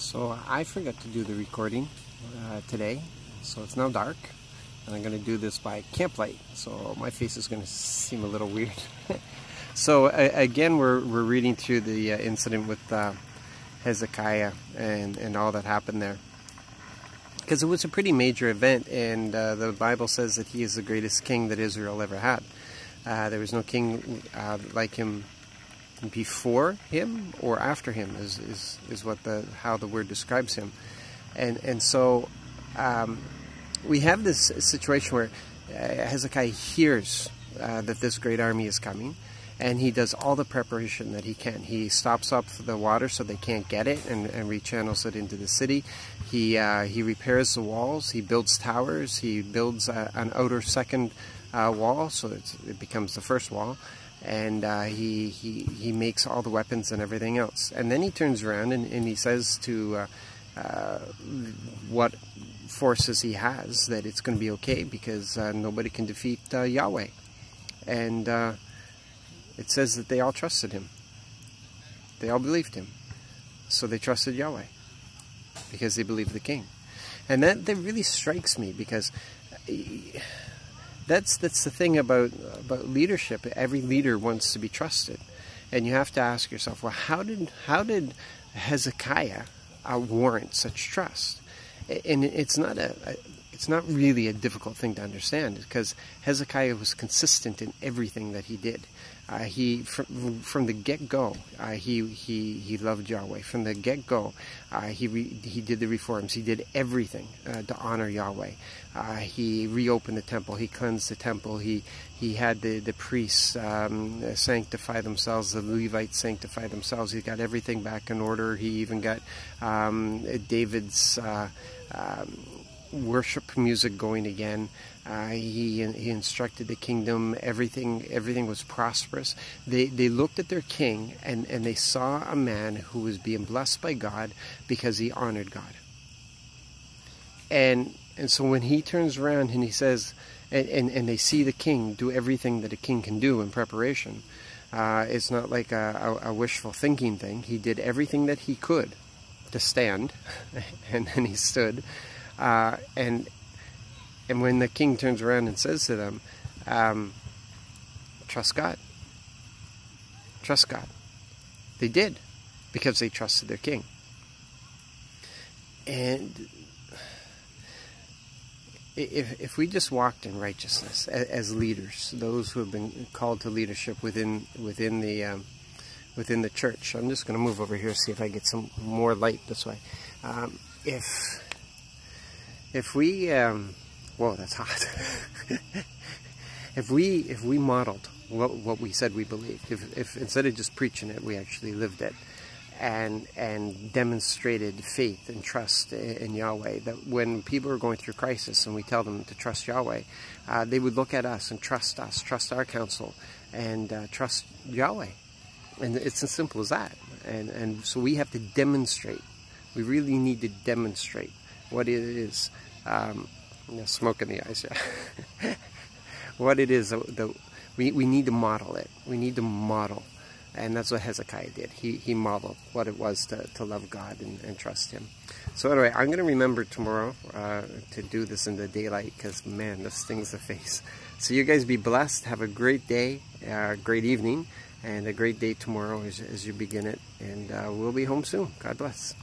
So I forgot to do the recording today, so it's now dark, and I'm going to do this by camplight, so my face is going to seem a little weird. So again, we're reading through the incident with Hezekiah and all that happened there, because it was a pretty major event, and the Bible says that he is the greatest king that Israel ever had. There was no king like him before him or after him, is what how the word describes him. And so we have this situation where Hezekiah hears that this great army is coming, and he does all the preparation that he can. He stops up the water so they can't get it, and rechannels it into the city. He repairs the walls. He builds towers. He builds an outer second wall, so it becomes the first wall. And he makes all the weapons and everything else. And then he turns around and he says to what forces he has that it's going to be okay, because nobody can defeat Yahweh. And it says that they all trusted him. They all believed him. So they trusted Yahweh because they believed the king. And that really strikes me, because that's the thing about leadership. Every leader wants to be trusted, and you have to ask yourself, well, how did Hezekiah warrant such trust? And it's not really a difficult thing to understand, because Hezekiah was consistent in everything that he did. From the get-go, he loved Yahweh. From the get-go, he did the reforms. He did everything to honor Yahweh. He reopened the temple. He cleansed the temple. He had the priests sanctify themselves. The Levites sanctify themselves. He got everything back in order. He even got David's worship music going again. He instructed the kingdom. Everything was prosperous. They looked at their king, and they saw a man who was being blessed by God because he honored God. And so when he turns around and he says, and they see the king do everything that a king can do in preparation, it's not like a wishful thinking thing. He did everything that he could to stand, and then he stood. And when the king turns around and says to them, trust God. Trust God. They did, because they trusted their king. And if we just walked in righteousness as leaders, those who have been called to leadership within the church. I'm just going to move over here, see if I get some more light this way. If we, whoa, that's hot. If we modeled what we said we believed, if instead of just preaching it, we actually lived it, and demonstrated faith and trust in Yahweh, that when people are going through crisis and we tell them to trust Yahweh, they would look at us, trust our counsel, and trust Yahweh. And it's as simple as that. And so we have to demonstrate. We really need to demonstrate what it is. Smoke in the eyes, yeah. What it is that we need to model it. We need to model. And that's what Hezekiah did. He modeled what it was to love God and trust him. So anyway, I'm going to remember tomorrow to do this in the daylight, because, man, this stings the face. So you guys be blessed. Have a great day, great evening, and a great day tomorrow as you begin it. And we'll be home soon. God bless.